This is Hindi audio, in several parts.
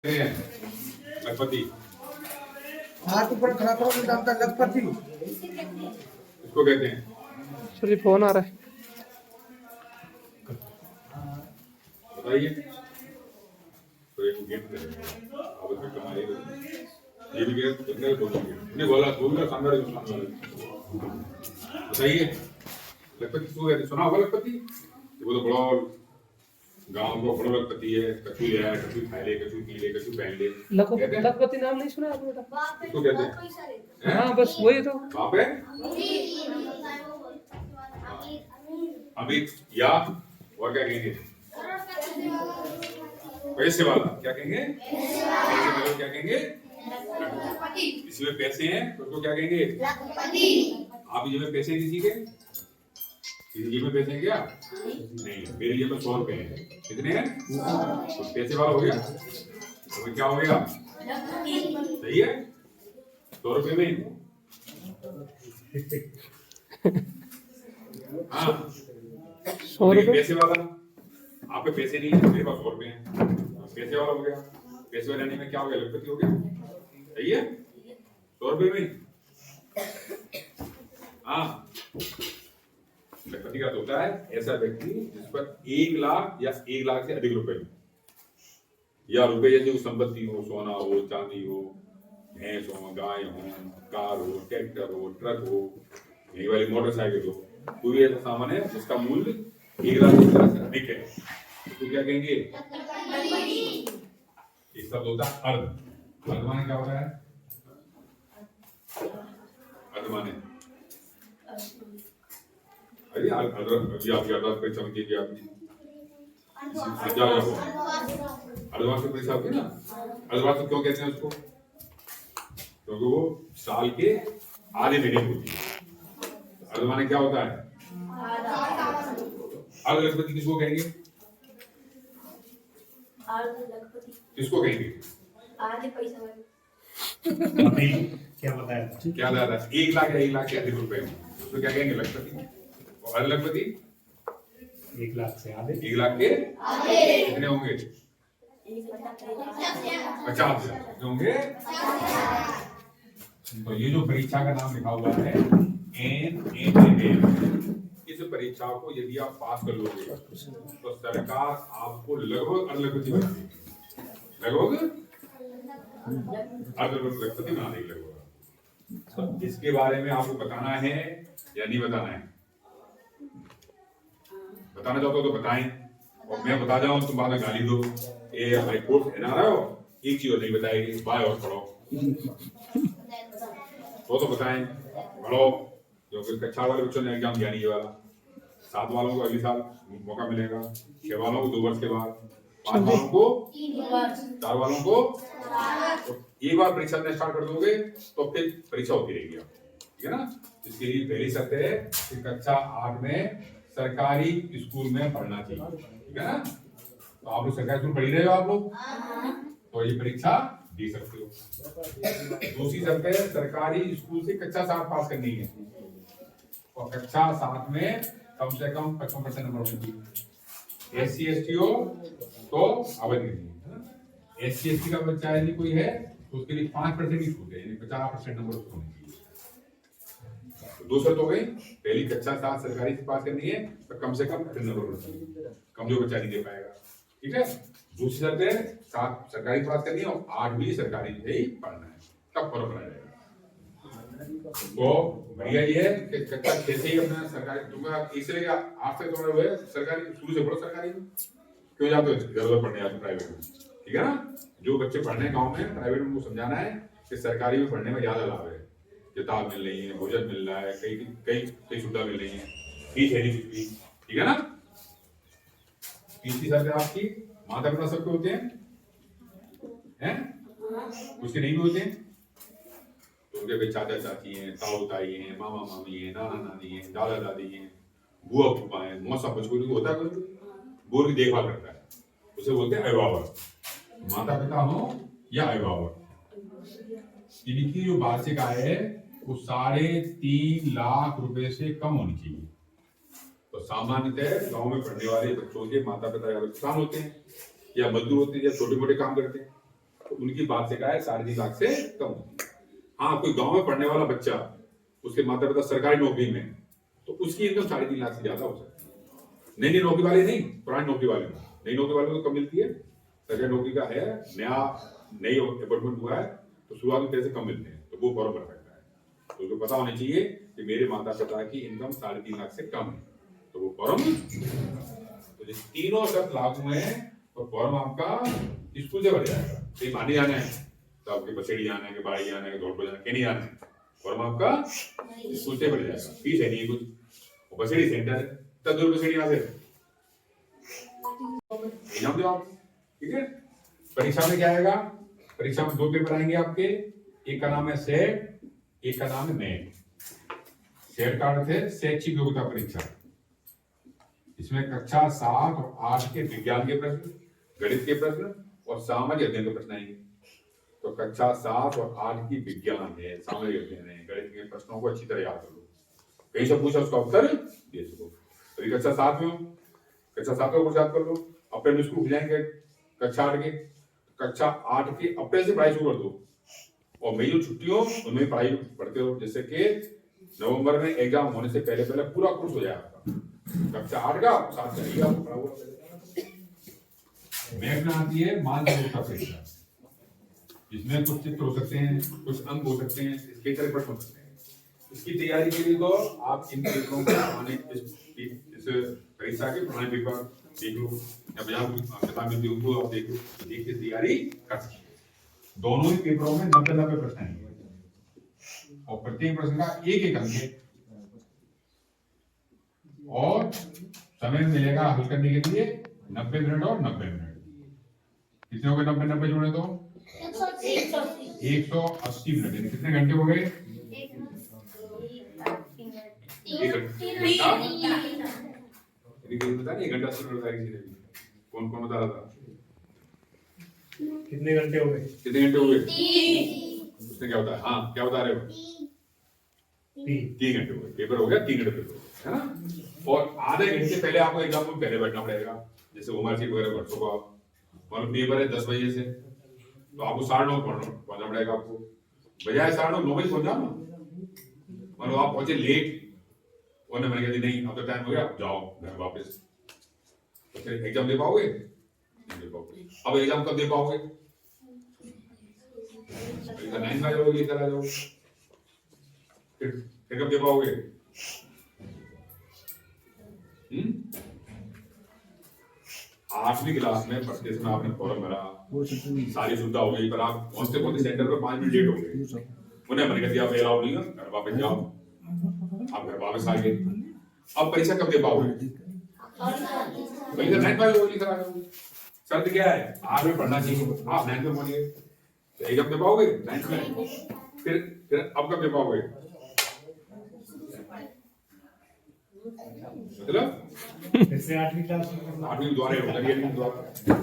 लखपति हाथ ऊपर खड़ा करो तो जानता लखपति इसको कहते हैं। सर जी फोन आ रहा है। बताइए तो एक गेम करेंगे अब इसमें कमाई ये भी गेम कितने बोलेंगे नहीं बोला बोलना शानदार बताइए लखपति किसको कहते हैं? सुना होगा लखपति वो तो बड़ा गांव को बड़ा लखपति है। कछु है कछु खाए कछु पी ले कछु पहन ले लखपति नाम नहीं सुना आपने बेटा? इसको कहते हैं। हाँ बस वही तो बाप है अमित या और क्या कहेंगे पैसे वाला क्या कहेंगे पैसे वाला क्या कहेंगे इसमें पैसे हैं तो उसको क्या कहेंगे आप जेब में पैसे किसी के जेब में पैसे हैं क्या नहीं मेरे जेब में 100 रुपए हैं कितने हैं तो पैसे वाला हो गया तो क्या हो गया सही है 100 रुपए में हाँ 100 रुपए पैसे वाला आप पे पैसे नहीं है मेरे पास 100 रुपए हैं पैसे वाला हो गया पैसे वाले में क्या हो गया लखपति हो गया सही है 100 रुपए में हाँ लखपति का तो होता है ऐसा व्यक्ति जिस पर 1 लाख या 1 लाख से अधिक रुपए या रुपए जैसे संपत्ति हो सोना हो चांदी हो भैंस हो गाय हो कार हो ट्रैक्टर हो ट्रक हो यही वाली मोटरसाइकिल हो कोई ऐसा सामान है जिसका मूल्य 1 लाख से अधिक है तो क्या कहेंगे ये शब्द होता है अर्ध अर्ध माने क्या होता है अर्ध माने अरे अभी आप ज्यादा परीक्षा में कीजिए आपने अर्धवार्षिक परीक्षा होती है ना अर्धवार्षिक क्यों कहते हैं उसको क्योंकि वो साल के आधे महीने होती है अर्ध माने क्या होता है अर्ध लखपति किसको कहेंगे किसको कहेंगे आधे पैसा वाले क्या बताया क्या दादा 1 लाख या 1 लाख से अधिक रुपए में तो क्या कहेंगे लखपति और अर्ध लखपति 1 लाख से आधे 1 लाख के कितने होंगे 50 कितने होंगे तो ये जो परीक्षा का नाम लिखा हुआ है NNM इस परीक्षा को यदि आप पास कर लोगे तो सरकार आपको लगभग अर्धलखपति बनाएगी लगभग अर्धलखपति बना देगी लगभग तो इसके बारे में आपको बताना है या नहीं बताना है बताना चाहते हो तो बताएं और मैं बता जाऊं तुम बाद में गाली दो ये हाई कोर्ट है ना रहे हो एक चीज नहीं बताएगी बाय और पढ़ो तो बताएं पढ़ो क्योंकि कक्षा वाले बच्चों ने एग्जाम दिया नहीं ये वाला 7 वालों को अगले साल मौका मिलेगा 6 वालों को 2 वर्ष के बाद 5 वालों को 4 वालों को तो एक बार परीक्षा देना स्टार्ट कर दोगे तो फिर परीक्षा होती रहेगी ठीक है ना इसके लिए पहली शर्त है कि कक्षा 8 में सरकारी स्कूल में पढ़ना चाहिए ठीक है ना तो आप लोग सरकारी स्कूल पढ़ी रहे हो आप लोग तो ये परीक्षा दे सकते हो दूसरी शर्त है सरकारी स्कूल से कक्षा 7 पास करनी है और कक्षा 7 में कम से कम 55% नंबर होने चाहिए SC ST हो तो आवेदन कीजिए SC ST का बच्चा यदि कोई है तो उसके लिए 5% की छूट है यानी 50% नंबर उसको होने चाहिए दो शर्त हो गई पहली कक्षा 7 सरकारी से पास करनी है तो कम से कम 58 नंबर होने चाहिए कमजोर बच्चा नहीं दे पाएगा ठीक है दूसरी शर्त है 7 सरकारी पास करनी है और 8 भी सरकारी से ही पढ़ना है तब फर्क रहेगा तो बढ़िया ये है कि कक्षा 6 से ही अपना सरकारी तुम्हारा इसलिए आप तक तुम्हारे हुए सरकारी शुरू से पढ़ो सरकारी में क्यों जाते हो जरूरत पढ़ने आते प्राइवेट में ठीक है ना जो बच्चे पढ़ने गांव में प्राइवेट में उनको समझाना है कि सरकारी में पढ़ने में ज्यादा लाभ है किताब मिल रही है भोजन मिल रहा है कई कई कई सुविधा मिल रही है फीस है नहीं फीस ठीक है ना तीसरी शर्त आपकी माता पिता सबके होते हैं उसके नहीं भी होते हैं तो उनके भी चाचा चाची हैं ताऊ ताई हैं मामा मामी हैं नाना नानी हैं दादा दादी हैं बुआ फूफा हैं मौसा बचपन को होता है कोई बुआ की देखभाल करता है उसे बोलते हैं अभिभावक माता पिता हो या अभिभावक इनकी जो वार्षिक आय है वो 3.5 लाख रुपए से कम होनी चाहिए तो सामान्यतः गांव में पढ़ने वाले बच्चों के माता पिता या किसान होते हैं या मजदूर होते हैं या छोटे मोटे काम करते हैं तो उनकी बात से क्या है 3.5 लाख से कम। हाँ, कोई गांव में पढ़ने वाला बच्चा, उसके माता पिता सरकारी नौकरी में, तो उसकी इनकम 3.5 लाख से ज्यादा हो सकती है। नई नौकरी वाले नहीं, पुरानी नौकरी वाले में। नई नौकरी वाले को कम मिलती है, सरकारी नौकरी का है, नई अपॉइंटमेंट हुआ है तो शुरुआत में पैसे कम मिलते हैं, तो वो फॉर्म भर सकता है। तो उसको पता होना चाहिए कि मेरे माता पिता की इनकम 3.5 लाख से कम है, तो वो फॉर्म। तो ये तीनों शर्त लागू हैं तो फॉर्म आपका स्कूल से भर जाएगा। कहीं मानी जाना है तो आपके बसेड़ी जाना है, कि बाड़ी जाना है, कि धौलपुर जाना है, कहीं नहीं जाना है, फॉर्म आपका स्कूल से भर जाएगा। फीस है नहीं कुछ, और बसेड़ी सेंटर है, तब दूर बसेड़ी यहाँ से एग्जाम दो आप। ठीक है, परीक्षा में क्या आएगा? परीक्षा में 2 पेपर आएंगे आपके, एक का नाम है सेट, एक का नाम है नेट। सेट का अर्थ है शैक्षिक योग्यता परीक्षा। इसमें कक्षा 7 और 8 के विज्ञान के प्रश्न, गणित के प्रश्न और सामाजिक अध्ययन के प्रश्न आएंगे। तो कक्षा 7 और 8 की विज्ञान है, सामाजिक अध्ययन है, गणित के प्रश्नों को अच्छी तरह याद कर लो, कहीं से पूछा उसका उत्तर दे सको। तो कक्षा 7 में हो, कक्षा 7 को याद कर लो। अप्रैल स्कूल खुल जाएंगे कक्षा 8 के, कक्षा 8 के अप्रैल से पढ़ाई शुरू कर दो, और मई जो छुट्टियों उनमें पढ़ाई पढ़ते हो, जैसे कि नवंबर में एग्जाम होने से पहले पहले पूरा कोर्स हो जाए आपका। कक्षा 8 का साथ चलिए आपको पढ़ा हुआ। मैथ में आती है मानसिक परीक्षा, इसमें कुछ चित्र हो सकते हैं, कुछ अंक हो सकते हैं, इसके तरह प्रश्न हो सकते हैं। इसकी तैयारी के लिए तो आप इन पेपरों को इस परीक्षा के पुराने पेपर देख लो, या बजा मिलती उनको आप देख लो, देख के तैयारी कर सकते हैं। दोनों ही पेपरों में 90 प्रश्न आएंगे, और प्रत्येक प्रश्न का एक अंक है, और समय मिलेगा हल करने के लिए 90 मिनट और 90 मिनट। कितने हो गए 90 जोड़े तो 180 मिनट। कितने घंटे हो गए? 1 घंटा से कौन कौन बता रहा था? कितने घंटे हो गए? कितने घंटे हो गए? उसने क्या होता है? हाँ, क्या बता रहे हो? 3 घंटे हो गए। पेपर हो गया 3 घंटे पेपर, है ना? और आधे घंटे पहले आपको एग्जाम में पहले बैठना पड़ेगा, जैसे होमवर्क वगैरह कर सको आप। मतलब पेपर है 10 बजे से, तो आपको 9:30 पहुंचना पड़ेगा आपको, बजाय 9:30 9 बजे पहुंच जाओ ना। मतलब आप पहुंचे लेट, और मैंने कहा नहीं अब तो टाइम हो गया, जाओ घर वापस, तो फिर एग्जाम दे पाओगे? नहीं दे पाओगे। अब एग्जाम कब दे पाओगे? 9 बजे जाओगे, इधर आ जाओ, फिर कब दे पाओगे? 8वीं क्लास में पढ़ते समय आपने फॉर्म भरा, सारी सुविधा हो गई, पर आप पहुंचते पहुंचते सेंटर पर 5 मिनट लेट हो गए। उन्हें मैंने कह दिया अब अलाउ नहीं है, घर वापस जाओ। आप घर वापस आ गए, अब परीक्षा कब दे पाओगे? परीक्षा 9 बजे होगी, लिखा है। शर्त क्या है? 8 में पढ़ना चाहिए, आप 9 में पढ़िए, तो एग्जाम दे पाओगे 9 में। फिर अब कब दे पाओगे? मतलब जैसे 8वीं क्लास में 8वीं द्वारे हो गया, नहीं द्वारा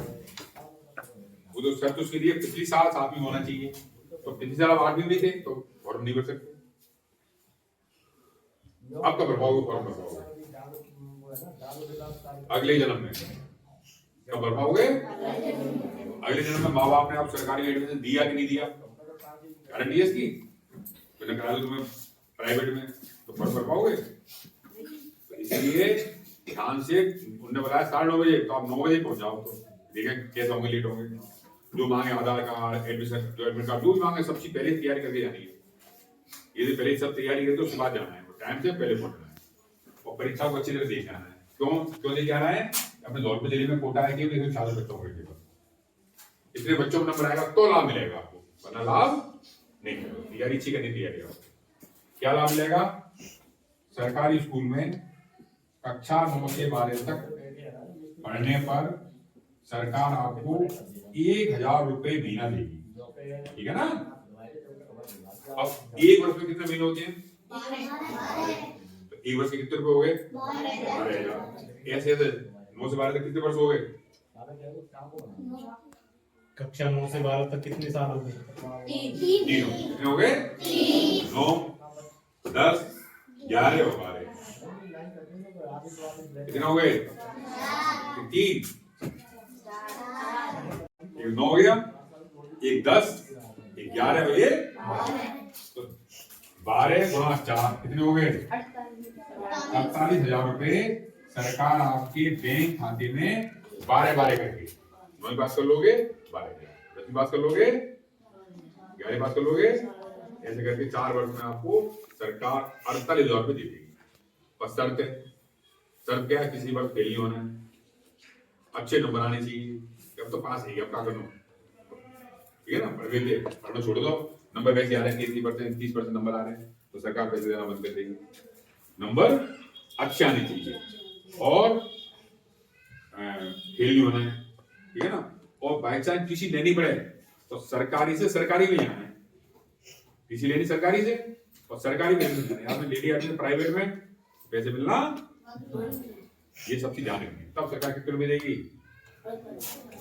वो तो शर्त उसके लिए पिछली साल 7वीं होना चाहिए, तो पिछली साल आप 8वीं में थे तो फॉर्म नहीं भर सकते। अब कब भर पाओगे फॉर्म? भर पाओगे अगले जन्म में। कब भर पाओगे? अगले जन्म में। माँ बाप ने आप सरकारी एडमिशन दिया कि नहीं दिया? गारंटी है इसकी? मैंने करा दो तुम्हें प्राइवेट में, तो भर पाओगे? इसलिए ध्यान से, उन्होंने बताया 9:30 बजे, तो आप 9 बजे पहुंच जाओ, तो देखें कैसे होंगे, लेट होंगे। जो मांगे आधार कार्ड, एडमिशन, जो एडमिट कार्ड, जो भी मांगे सब चीज पहले तैयारी करके जानी है। ये पहले सब तैयारी करके उसके बाद जाना है, टाइम से पहले पहुंचना है, और परीक्षा को अच्छी तरह देख आना है। क्यों लेके आना है? अपने धौलपुर जिले में कोटा है कि 140 बच्चों को, इतने बच्चों का नंबर आएगा तो लाभ मिलेगा आपको, वरना लाभ नहीं मिलेगा। तैयारी अच्छी करनी, तैयारी आपको क्या लाभ मिलेगा? सरकारी स्कूल में कक्षा 9 से 12 तक पढ़ने पर सरकार आपको 1000 रुपए महीना देगी, ठीक है ना? अब 1 वर्ष में कितने महीने होते हैं? तो 1 वर्ष के कितने रुपए हो गए? 12,000। ऐसे 9 से 12 तक कितने वर्ष हो गए? कक्षा 9 से 12 तक कितने साल हो गए? 3 कितने हो गए? 9 10 11 और 12 कितने हो गए? 3 9 हो गया। एक 10, 11 और ये तो 12 गुणा 4 कितने हो गए? 48,000 रुपए सरकार आपके बैंक खाते में 12 करके 9 पास कर लोगे, 12 10 पास कर लोगे, 11 पास कर लोगे, ऐसे करके 4 वर्ष में आपको सरकार 48,000 रुपए दे देगी। बस शर्त है, शर्त क्या है? किसी वर्ष फेल नहीं होना है, अच्छे नंबर आने चाहिए। अब तो पास है, अब क्या करना, ठीक है ना? पढ़ना छोड़ दो, नंबर वैसे आ रहे हैं 30% नंबर आ रहे हैं तो सरकार पैसे देना बंद कर देगी। नंबर अच्छे आने चाहिए और फेल नहीं होना है, ठीक है ना? और बाई चांस किसी लेनी पड़े तो सरकारी से सरकारी में जाना है, किसी लेनी सरकारी से और सरकारी में जाना है। आपने ले लिया प्राइवेट में पैसे मिलना, ये सब चीज ध्यान रखनी, तब सरकार कितने रुपए देगी।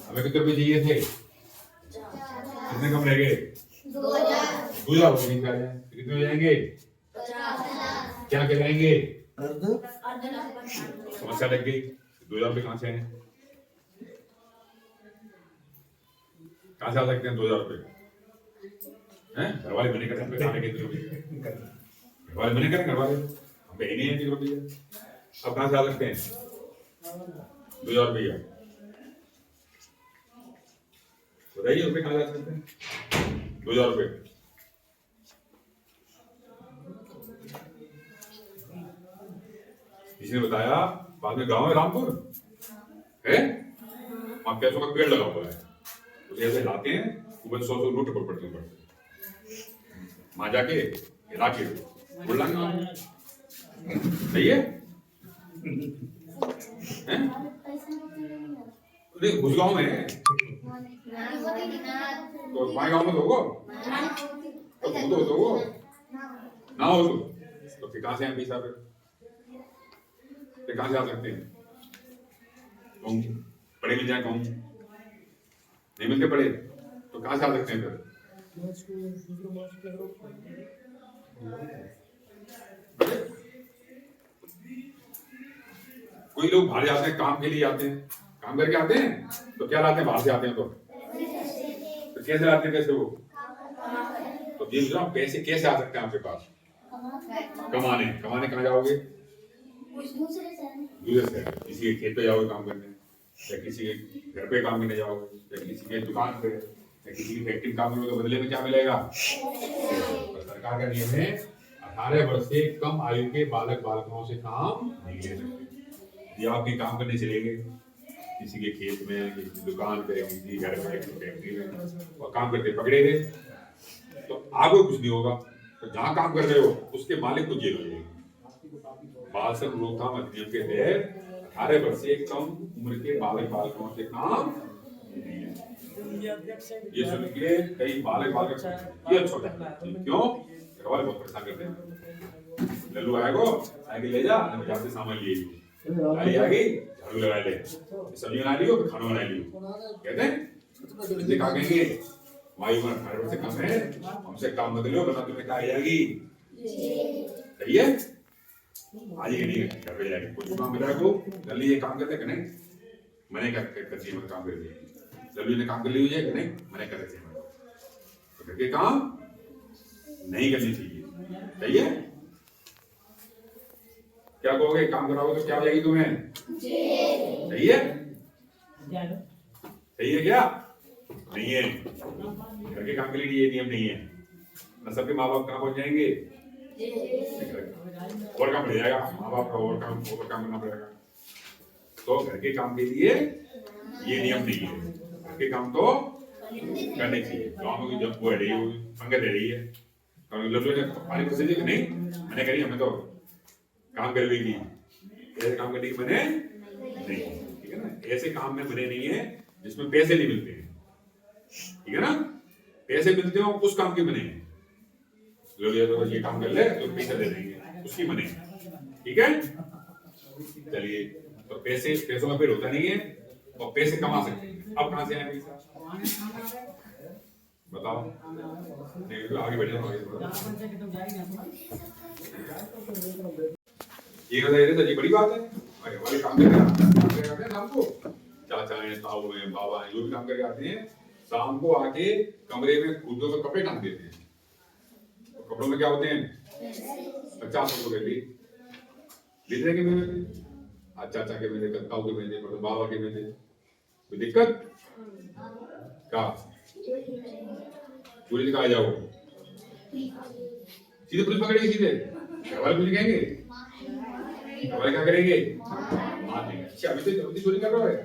हमें कितने रुपए चाहिए थे, कितने कम रह गए? 2,000 रुपए कितने हो जाएंगे? क्या कहलाएंगे? समस्या लग गई। 2,000 रुपए कहां से हैं? कहां से आ सकते हैं 2,000 रुपए? घर वाले मने करते हैं, खाने के घर वाले मने करें, घर वाले हम पे नहीं है 3 रुपये। अब कहां से आ सकते हैं 2,000 रुपया? बताइए, रुपये कहां जा सकते हैं 2,000 रुपये? किसी ने बताया, बाद में गांव है रामपुर है, वहां पैसों का पेड़ लगा हुआ है, उसे ऐसे लाते हैं, ऊपर 100 नोट पड़ते हैं, वहां जाके हिला के बोल लाएंगे, सही है? घुस गाँव में तो माए गाँव में तो होगा, तो ना हो तो फिर कहां से हैं पैसा? फिर कहां से आ सकते हैं? कहूँ पढ़े मिल जाए, कहूँ नहीं मिलते पढ़े तो कहां से आ सकते हैं फिर? कोई लोग बाहर जाते हैं, काम के लिए आते हैं, काम करके आते हैं तो क्या लाते हैं? बाहर से आते हैं तो कैसे लाते हैं पैसे वो? तो ये पैसे कैसे आ सकते हैं आपके पास? कमाने कहां जाओगे? दूसरे शहर, किसी के खेत पे जाओगे काम करने, या किसी के घर पे काम करने जाओगे, या किसी के दुकान पे, या किसी की फैक्ट्री में काम करोगे तो बदले में क्या मिलेगा? तो सरकार का नियम है 18 वर्ष से कम आयु के बालक बालिकाओं से काम नहीं ले सकते। ये आपके काम करने चले गए किसी के खेत में, किसी दुकान पे, किसी घर में, किसी फैक्ट्री में और काम करते पकड़े गए तो आपको कुछ नहीं होगा। तो जहाँ काम कर रहे हो उसके मालिक को जेल हो जाएगी। बाल श्रम रोकथाम अधिनियम के तहत 18 वर्ष से कम उम्र के बालक बालिकाओं से काम, ये सुन के कई बालक बालिका ये छोटा क्यों घर वाले बहुत परेशान करते हैं। लल्लू आएगा साइकिल ले जा, बाजार से सामान ले लाई आ गई, झाड़ू लगा ले, सब्जी बना लियो, खाना बना लियो, कहते हैं इसलिए कहा कहेंगे वायु में 18 वर्ष से कम है, हमसे काम मत लो वरना तुम्हें क्या आ जाएगी। सही है? आज ये नहीं घर पे जाके कुछ काम मिला को जल्दी ये काम करते कि नहीं, मैंने क्या करती है, मैं काम कर दिया, जल्दी ने काम कर ली है कि नहीं, मैंने कर रही है, तो घर के काम नहीं करनी चाहिए। सही है? क्या कहोगे काम कराओगे तो क्या हो जाएगी तुम्हें? सही है? सही है क्या? नहीं है। घर के काम के लिए ये नियम नहीं है ना। सबके माँ बाप कहाँ पहुंच जाएंगे? और काम बढ़ जाएगा, माँ बाप का और काम करना पड़ेगा। तो घर के काम के लिए ये नियम नहीं है, घर के काम तो करने चाहिए। गाँव में जब वो है रही पंगे दे रही है नहीं, मैंने करी, हमें तो काम कर ली थी, ऐसे काम करने की मैंने नहीं, ठीक है ना? ऐसे काम में मैंने नहीं है जिसमें पैसे नहीं मिलते हैं, ठीक है ना? पैसे मिलते हो उस काम के बने हैं, लोग ये तो ये काम कर ले तो पैसे दे देंगे, उसकी बने, ठीक है? चलिए, तो पैसों का पेड़ होता नहीं है और पैसे कमा सकते हैं। अब कहां से आए पैसा बताओ? नहीं तो आगे बढ़े ये बताइए, बड़ी बात है। अरे वाले काम करके आते हैं शाम को, चाचा हैं, ताऊ हैं, बाबा हैं, जो भी काम करके आते हैं शाम को आके कमरे में खुद तो कपड़े टांग देते हैं। तो कपड़ों में क्या होते हैं 50 रुपए ले लेंगे मेरे चाचा के मेरे ताऊ के मेरे मतलब बाबा के मेरे कोई दिक्कत क्या चोरी दिखाया जाओ सीधे पुलिस पकड़ेगी सीधे घर वाले पुलिस कहेंगे घर वाले क्या करेंगे मार देंगे। अच्छा अभी तो चोरी कर रहा है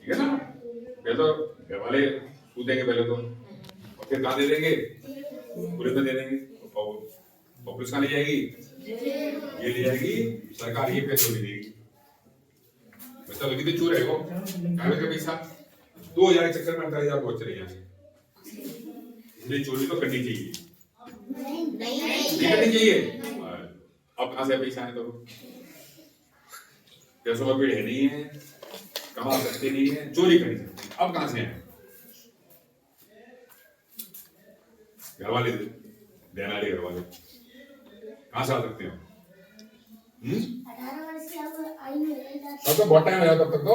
ठीक है ना पहले तो घर वाले कूदेंगे पहले तो और फिर कहाँ दे देंगे पुलिस में दे देंगे और पुलिस कहाँ ले जाएगी ये ले जाएगी सरकार ये पैसे नहीं देगी पैसा लगी तो चोर है वो कहाँ का पैसा 2000 के चक्कर में 48,000 पहुंच रही है इसलिए चोरी तो करनी चाहिए नहीं करनी चाहिए। अब कहाँ से पैसा है तो पैसों का पेड़ है नहीं है कमा सकते नहीं है चोरी करनी सकते अब कहाँ से है घर वाले देना घर वाले कहाँ से आ सकते हो तब तो बहुत टाइम हो जाता तब तक तो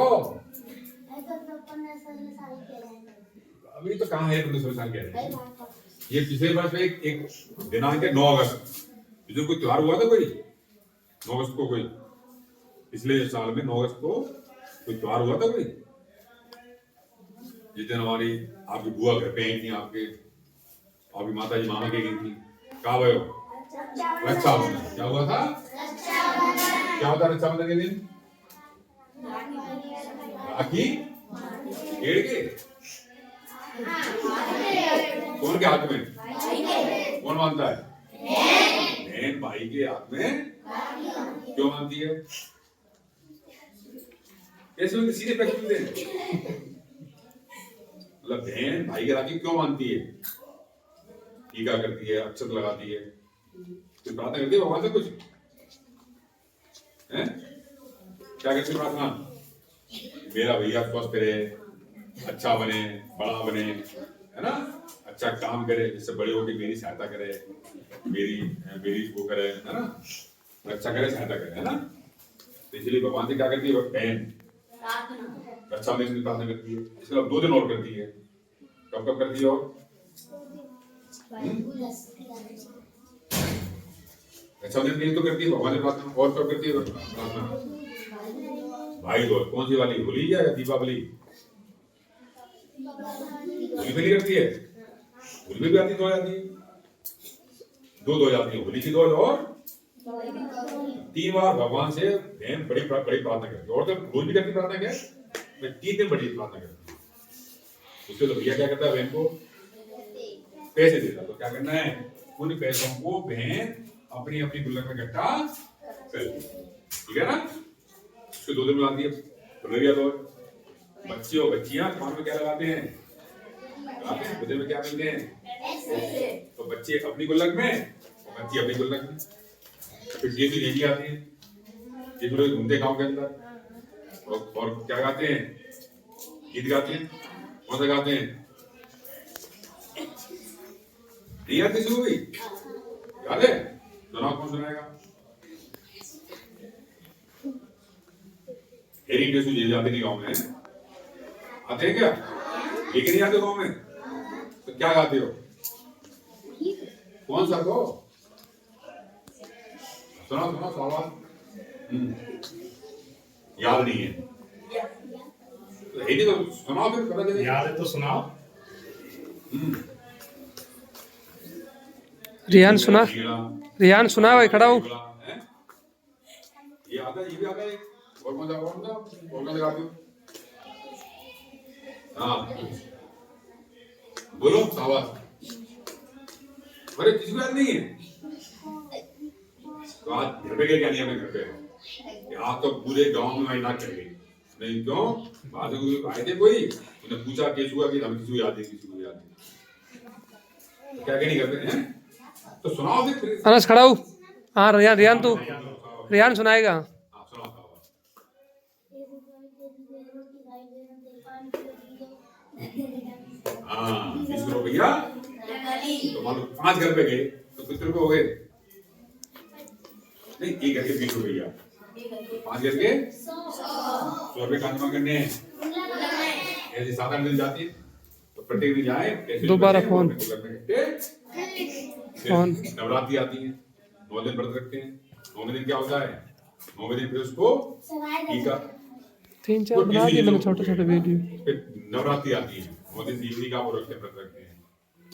अभी तो कहाँ है 19 साल के ये पिछले वर्ष में एक दिनांक है 9 अगस्त जो कोई त्योहार हुआ था कोई 9 अगस्त को कोई पिछले साल में 9 अगस्त को कोई त्योहार हुआ था कोई जिस दिन हमारी आपकी बुआ घर पे आई थी आपके आपकी माता जी मामा के गई थी कहाँ गए हो रक्षाबंधन क्या हुआ था क्या होता रक्षाबंधन के दिन राखी पेड़ के कौन के हाथ में कौन मानता है बहन भाई के हाथ में क्यों मानती है कैसे सीधे पैसे मिलते हैं मतलब बहन भाई के राखी क्यों मानती है टीका करती है अक्षत लगाती है तो प्रार्थना करती है भगवान से कुछ है क्या करती है प्रार्थना मेरा भैया स्वस्थ रहे अच्छा बने बड़ा बने है ना अच्छा काम करे जिससे बड़े होकर मेरी सहायता करे मेरी वो करे है ना अच्छा करे सहायता करे है ना तो इसलिए भगवान से क्या करती है बहन अच्छा में प्रार्थना करती है इसके अलावा 2 दिन और करती है कब कब करती है और अच्छा दिन के लिए तो करती है भगवान से प्रार्थना और कब करती है प्रार्थना भाई दोस्त कौन सी वाली होली या दीपावली होली में नहीं करती है होली में भी आती 2 जाती है 2 जाती है होली की 2 और 3 बार भगवान से बहन बड़ी प्रार्थना करती है और तो रोज भी करती प्रार्थना क्या मैं 3 दिन बड़ी प्रार्थना करती हूँ उसके तो भैया क्या करता है बहन को पैसे देता तो क्या करना है उन पैसों को बहन अपनी अपनी गुल्लक में इकट्ठा कर ठीक है ना उसके 2 दिन लगाती है तो लग गया तो बच्चे और बच्चियां कान में क्या लगाते हैं बदले में क्या मिलते हैं तो बच्चे अपनी गुल्लक में बच्ची अपनी गुल्लक में फिर ये तो यही आती है ये लोग घूमते गांव के अंदर और क्या गाते हैं गीत गाते हैं कौन सा गाते हैं नहीं आती शुरू हुई याद है सुनाओ कौन सुनाएगा हेरी टेसू ये जाते नहीं गाँव में आते हैं क्या लेकिन नहीं आते गाँव में तो क्या गाते हो कौन सा को सुनाओ सुनाओ सवाल याद नहीं है तो हेरी तो सुनाओ फिर पता चले याद है तो सुनाओ रियान सुना भाई खड़ा हो ये आता है ये भी आता है और कौन सा गाते हो हाँ बोलो आवाज अरे किसी को याद नहीं है तो आज घर पे गए क्या नहीं हमें घर पे आज तो पूरे गांव में वही नाच चल गई नहीं क्यों बाद में आए थे कोई उन्हें पूछा केस हुआ कि हमें किसी को याद नहीं क्या नहीं करते हैं तो सुनाओ फिर अनस खड़ा हो हाँ रियान तू रियान सुनाएगा हाँ 20 रुपया तो मान लो 5 घर पे गए तो कितने रुपए हो गए नहीं एक घर के 20 रुपया 5 घर के 100 रुपए कहाँ जमा करने हैं ऐसे 7-8 दिन जाती है तो प्रत्येक दिन जाए कैसे दोबारा बचे, फोन। अपने को घर में इकट्ठे। फोन। फिर नवरात्रि आती है, 9 दिन व्रत रखते हैं। 9वें दिन क्या होता है, 9वें दिन फिर उसको टीका, 3-4 बना दिए मैंने छोटे छोटे वीडियो। फिर नवरात्रि आती है, 9 दिन दीदी का वो रखते हैं, व्रत रखते हैं।